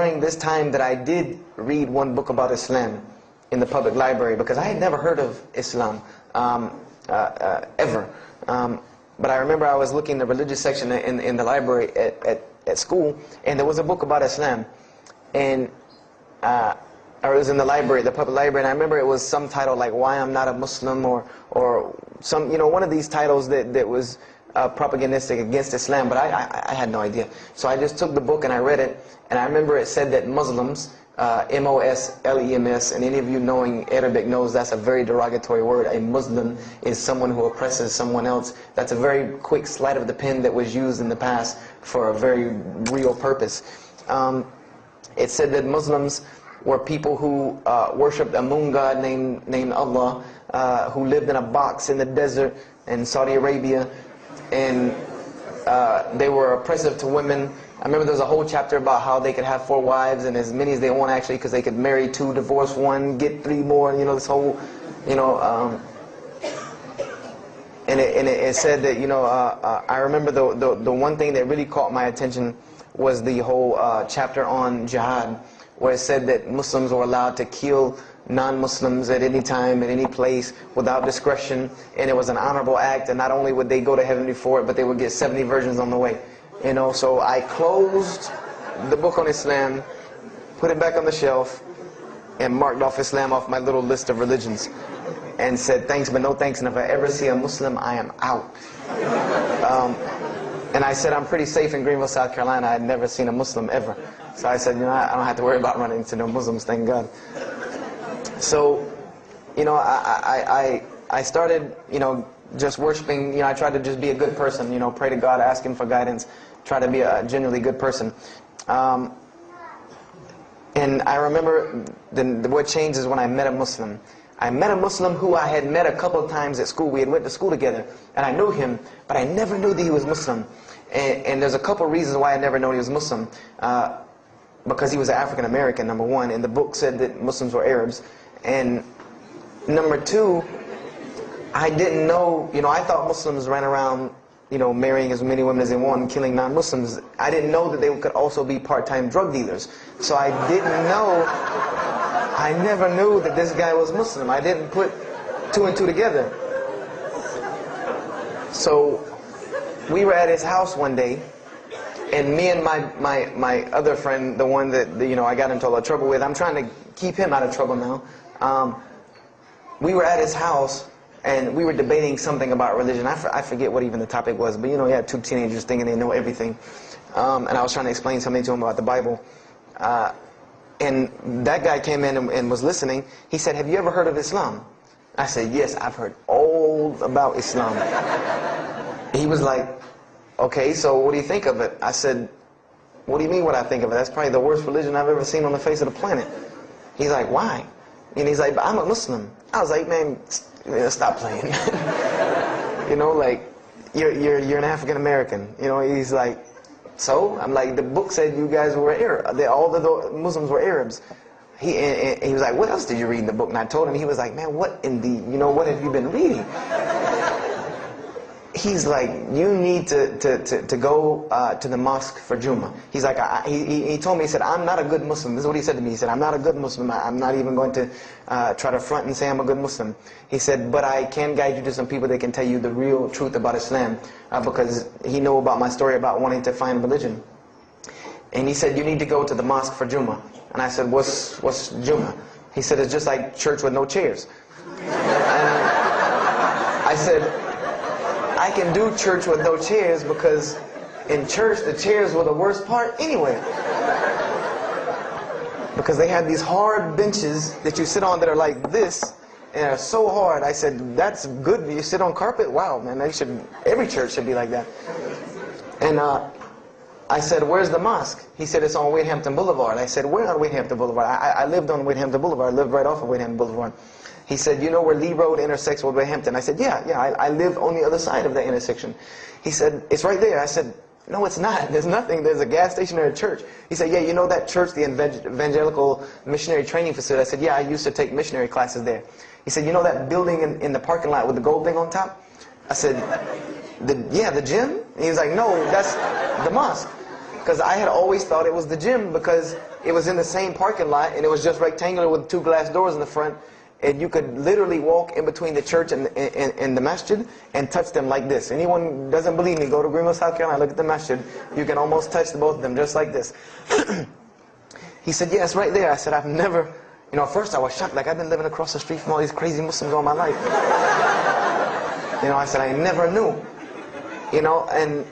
during this time that I did read one book about Islam in the public library, because I had never heard of Islam ever. But I remember I was looking in the religious section in the library at school, and there was a book about Islam, and or it was in the library, the public library, and I remember it was some title like "Why I'm Not a Muslim," or some, you know, one of these titles that was propagandistic against Islam, but I had no idea. So I just took the book and I read it, and I remember it said that Muslims, M-O-S-L-E-M-S, and any of you knowing Arabic knows that's a very derogatory word. A Muslim is someone who oppresses someone else. That's a very quick sleight of the pen that was used in the past for a very real purpose. It said that Muslims were people who worshipped a moon god named Allah, who lived in a box in the desert in Saudi Arabia, and they were oppressive to women. I remember there was a whole chapter about how they could have 4 wives and as many as they want, actually, because they could marry 2, divorce 1, get 3 more, you know, this whole, you know, and it said that, you know, I remember the one thing that really caught my attention was the whole chapter on jihad, where it said that Muslims were allowed to kill non-Muslims at any time, at any place, without discretion, and it was an honorable act, and not only would they go to heaven before it, but they would get 70 virgins on the way. You know, so I closed the book on Islam, put it back on the shelf, and marked off Islam off my little list of religions, and said thanks but no thanks, and if I ever see a Muslim, I am out. And I said I'm pretty safe in Greenville, South Carolina. I had never seen a Muslim ever. So I said, you know, I don't have to worry about running into no Muslims, thank God. So, you know, I started, you know, just worshiping. You know, I tried to just be a good person, you know, pray to God, ask Him for guidance, try to be a genuinely good person. And I remember what changed is when I met a Muslim. I met a Muslim who I had met a couple of times at school. We had went to school together, and I knew him, but I never knew that he was Muslim. And there's a couple of reasons why I never known he was Muslim. Because he was an African American, number one, and the book said that Muslims were Arabs. And number two, I didn't know, you know, I thought Muslims ran around, you know, marrying as many women as they want and killing non-Muslims. I didn't know that they could also be part-time drug dealers. So I didn't know, I never knew that this guy was Muslim. I didn't put 2 and 2 together. So we were at his house one day, and me and my other friend, the one that, you know, I got into a lot of trouble with, I'm trying to keep him out of trouble now. We were at his house, and we were debating something about religion. I forget what even the topic was, but you know, you had 2 teenagers thinking they know everything. And I was trying to explain something to him about the Bible. And that guy came in and was listening. He said, "Have you ever heard of Islam?" I said, "Yes, I've heard all about Islam." He was like, "Okay, so what do you think of it?" I said, "What do you mean what I think of it? That's probably the worst religion I've ever seen on the face of the planet." He's like, "Why?" And he's like, "But I'm a Muslim." I was like, "Man, stop playing." You know, like, you're an African American. You know, he's like, "So?" I'm like, "The book said you guys were Arab. All the Muslims were Arabs." He was like, "What else did you read in the book?" And I told him. He was like, "Man, what in the, you know, what have you been reading?" He's like, "You need to go to the mosque for Jummah." He's like, he told me, he said, "I'm not a good Muslim." This is what he said to me. He said, "I'm not a good Muslim. I'm not even going to try to front and say I'm a good Muslim." He said, "But I can guide you to some people that can tell you the real truth about Islam," because he knew about my story about wanting to find religion. And he said, "You need to go to the mosque for Jummah." And I said, What's Jummah?" He said, "It's just like church with no chairs." And I said, "I can do church with no chairs because in church the chairs were the worst part anyway. Because they had these hard benches that you sit on that are like this, and are so hard." I said, "That's good. You sit on carpet? Wow, man, every church should be like that." And I said, "Where's the mosque?" He said, "It's on Wade-Hampton Boulevard." I said, "Where on Wade-Hampton Boulevard?" I lived on Wade-Hampton Boulevard. I lived right off of Wade-Hampton Boulevard. He said, "You know where Lee Road intersects with Wade-Hampton?" I said, yeah, I live on the other side of that intersection." He said, "It's right there." I said, "No, it's not. There's nothing. There's a gas station or a church." He said, "Yeah, you know that church, the Evangelical Missionary Training Facility?" I said, "Yeah, I used to take missionary classes there." He said, "You know that building in the parking lot with the gold thing on top?" I said, "Yeah, the gym?" And he was like, "No, that's the mosque." Because I had always thought it was the gym because it was in the same parking lot and it was just rectangular with 2 glass doors in the front. And you could literally walk in between the church and the masjid and touch them like this. Anyone who doesn't believe me, go to Greenville, South Carolina, look at the masjid. You can almost touch both of them just like this. He said, yeah, it's right there. I said, I've never, at first I was shocked. Like, I've been living across the street from all these crazy Muslims all my life. I said, I never knew. And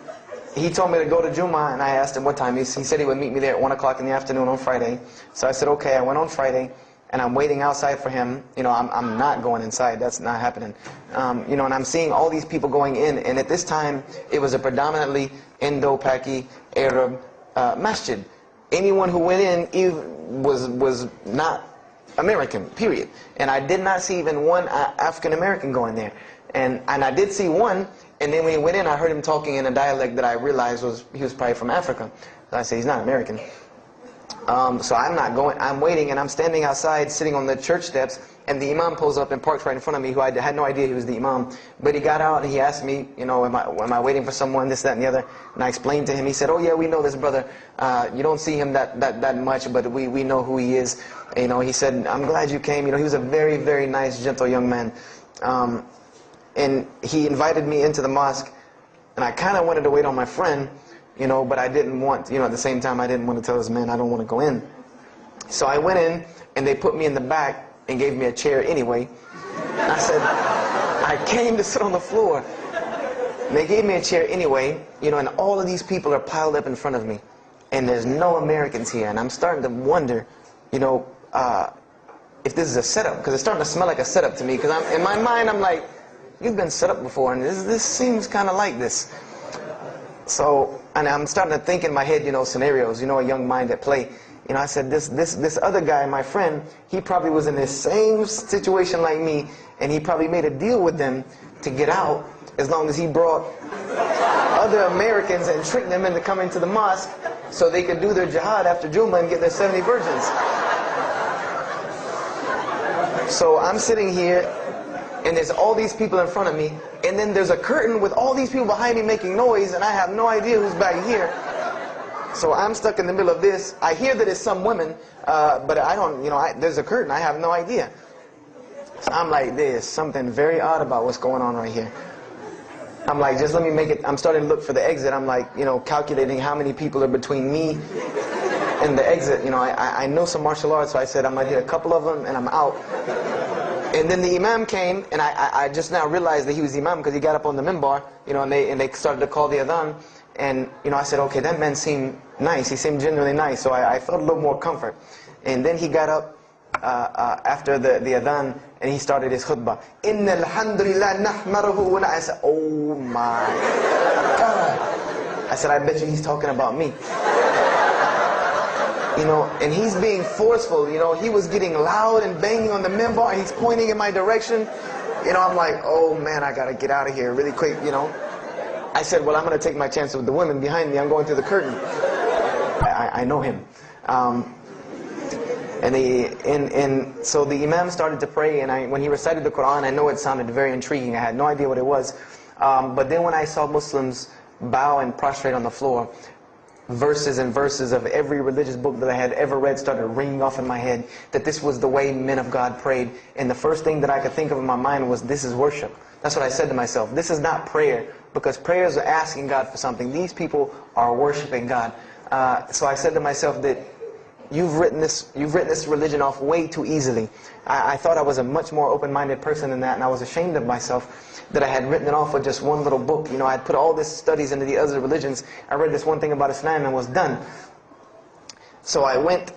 he told me to go to Jummah, and I asked him what time. He said he would meet me there at 1 o'clock in the afternoon on Friday. So I said, okay. I went on Friday. And I'm waiting outside for him. I'm not going inside. That's not happening. And I'm seeing all these people going in. And at this time, it was a predominantly Indo-Paki Arab masjid. Anyone who went in was not American, period. And I did not see even one African-American going there. And I did see one. And then when he went in, I heard him talking in a dialect that I realized he was probably from Africa. So I said, he's not American. So I'm not going, I'm waiting, and I'm standing outside, sitting on the church steps, and the imam pulls up and parks right in front of me, who I had no idea he was the imam. But he got out and he asked me, am I waiting for someone, this, that, and the other? And I explained to him. He said, oh yeah, we know this brother. You don't see him that much, but we know who he is. He said, I'm glad you came. He was a very, very nice, gentle young man. And he invited me into the mosque, and I kind of wanted to wait on my friend, but I didn't want, at the same time, I didn't want to tell this man I don't want to go in. So I went in, and they put me in the back and gave me a chair anyway. And I said, I came to sit on the floor. And they gave me a chair anyway, and all of these people are piled up in front of me. And there's no Americans here. And I'm starting to wonder, if this is a setup. Because it's starting to smell like a setup to me. Because in my mind, I'm like, you've been set up before, and this seems kind of like this. So, and I'm starting to think in my head, scenarios, a young mind at play. I said, this other guy, my friend, he probably was in the same situation like me, and he probably made a deal with them to get out, as long as he brought other Americans and tricked them into coming to the mosque, so they could do their jihad after Jummah and get their 70 virgins. So I'm sitting here, and there's all these people in front of me, and then there's a curtain with all these people behind me making noise, and I have no idea who's back here. So I'm stuck in the middle of this. I hear that it's some women, but I don't, there's a curtain. I have no idea. So I'm like, there's something very odd about what's going on right here. I'm like, just let me make it. I'm starting to look for the exit. I'm like, calculating how many people are between me and the exit. I know some martial arts, so I said I'm going to hit a couple of them, and I'm out. And then the imam came, and I just now realized that he was the imam because he got up on the minbar, and they started to call the adhan. And, I said, okay, that man seemed nice. He seemed genuinely nice. So I felt a little more comfort. And then he got up after the adhan, and he started his khutbah. Inna alhamdulillah nahmaruhu wa I said, oh my God. I said, I bet you he's talking about me. And he's being forceful. He was getting loud and banging on the minbar, and he's pointing in my direction. I'm like, oh man, I gotta get out of here really quick, I said, well, I'm going to take my chance with the women behind me. I'm going through the curtain. I know him. So the imam started to pray, and when he recited the Quran, I know it sounded very intriguing. I had no idea what it was. But then when I saw Muslims bow and prostrate on the floor, verses and verses of every religious book that I had ever read started ringing off in my head, that this was the way men of God prayed. And the first thing that I could think of in my mind was, this is worship. That's what I said to myself. This is not prayer, because prayers are asking God for something. These people are worshiping God. So I said to myself that you've written this religion off way too easily. I thought I was a much more open-minded person than that, and I was ashamed of myself that I had written it off with just one little book. I had put all these studies into the other religions. I read this one thing about Islam and was done. So I went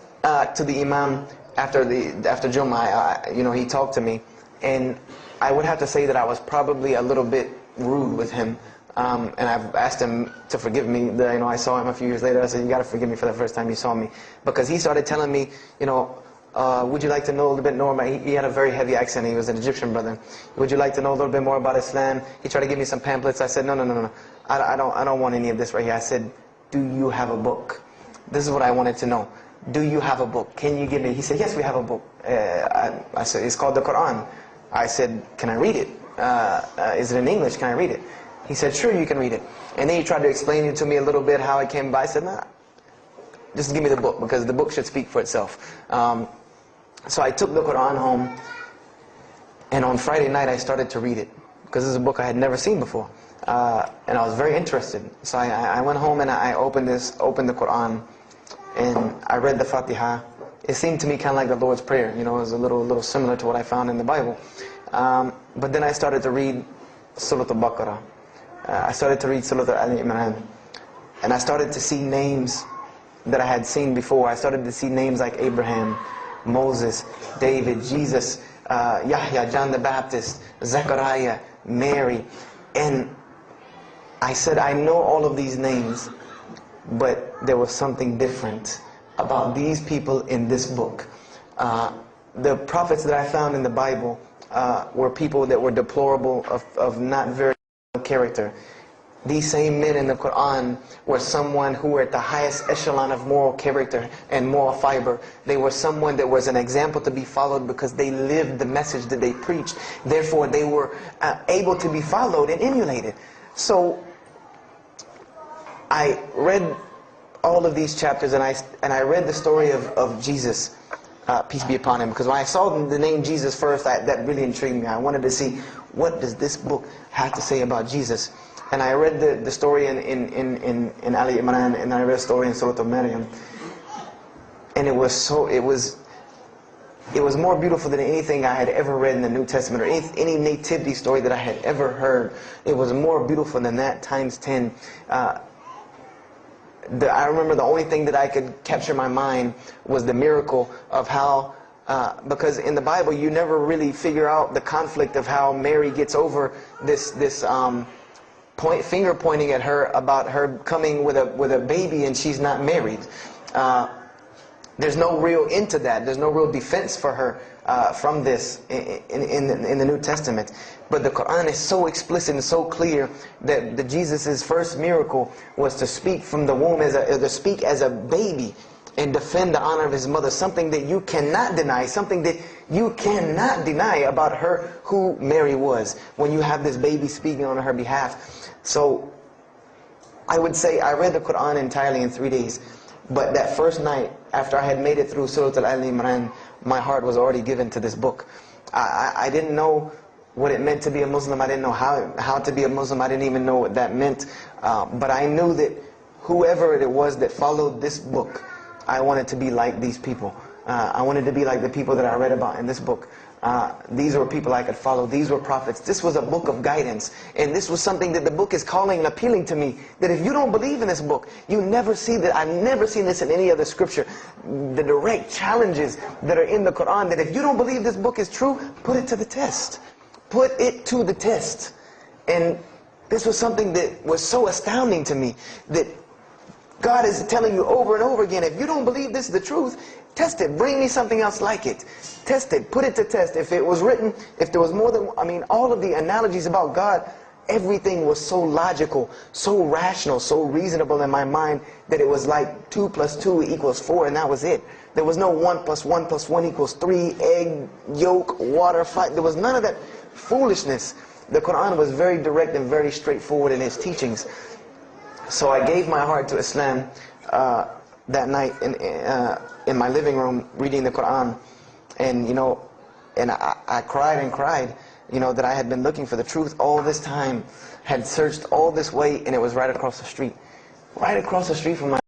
to the imam after Jummah. He talked to me, and I would have to say that I was probably a little bit rude with him. And I've asked him to forgive me. I saw him a few years later. I said, you got to forgive me for the first time you saw me. Because he started telling me, would you like to know a little bit more about, he had a very heavy accent. He was an Egyptian brother. Would you like to know a little bit more about Islam? He tried to give me some pamphlets. I said, no. I don't want any of this right here. I said, do you have a book? This is what I wanted to know. Do you have a book? Can you give me? He said, yes, we have a book. I said, it's called the Quran. I said, can I read it? Is it in English? Can I read it? He said, sure, you can read it. And then he tried to explain it to me a little bit, how it came by. I said, nah, just give me the book, because the book should speak for itself. So I took the Quran home, and on Friday night I started to read it, because this is a book I had never seen before, and I was very interested. So I went home and I opened the Quran, and I read the Fatiha. It seemed to me kind of like the Lord's Prayer, you know, it was a little similar to what I found in the Bible. But then I started to read Surah Al-Baqarah. I started to read Surah Al-Imran, and I started to see names that I had seen before. I started to see names like Abraham, Moses, David, Jesus, Yahya, John the Baptist, Zechariah, Mary. And I said, I know all of these names, but there was something different about these people in this book. The prophets that I found in the Bible were people that were deplorable, of not very good character. These same men in the Quran were someone who were at the highest echelon of moral character and moral fiber. They were someone that was an example to be followed because they lived the message that they preached. Therefore, they were able to be followed and emulated. So I read all of these chapters, and I read the story of Jesus, peace be upon him, because when I saw the name Jesus first, that really intrigued me. I wanted to see, what does this book have to say about Jesus? And I read the story in Ali Imran, and I read the story in Surah Al-Maryam, and it was more beautiful than anything I had ever read in the New Testament, or any nativity story that I had ever heard. It was more beautiful than that times 10. I remember the only thing that I could capture my mind was the miracle of how, because in the Bible you never really figure out the conflict of how Mary gets over this finger pointing at her about her coming with a baby and she's not married. There's no real end to that. There's no real defense for her from this in the New Testament. But the Quran is so explicit and so clear that Jesus' first miracle was to speak from the womb, to speak as a baby and defend the honor of his mother. Something that you cannot deny, something that you cannot deny about her, who Mary was, when you have this baby speaking on her behalf. So I would say I read the Quran entirely in 3 days. But that first night, after I had made it through Surah Al-Imran, my heart was already given to this book. I didn't know what it meant to be a Muslim. I didn't know how to be a Muslim. I didn't even know what that meant. But I knew that whoever it was that followed this book, I wanted to be like these people. I wanted to be like the people that I read about in this book. These were people I could follow. These were prophets. This was a book of guidance. And this was something that the book is calling and appealing to me. That if you don't believe in this book, you never see that. I've never seen this in any other scripture. The direct challenges that are in the Quran, that if you don't believe this book is true, put it to the test. Put it to the test. And this was something that was so astounding to me, that God is telling you over and over again, if you don't believe this is the truth, test it. Bring me something else like it. Test it. Put it to test. If it was written, if there was more than, all of the analogies about God, everything was so logical, so rational, so reasonable in my mind, that it was like 2 + 2 = 4, and that was it. There was no 1 + 1 + 1 = 3, egg, yolk, water, fight. There was none of that foolishness. The Quran was very direct and very straightforward in its teachings. So I gave my heart to Islam that night in my living room, reading the Quran, and I cried and cried, that I had been looking for the truth all this time, had searched all this way, and it was right across the street from my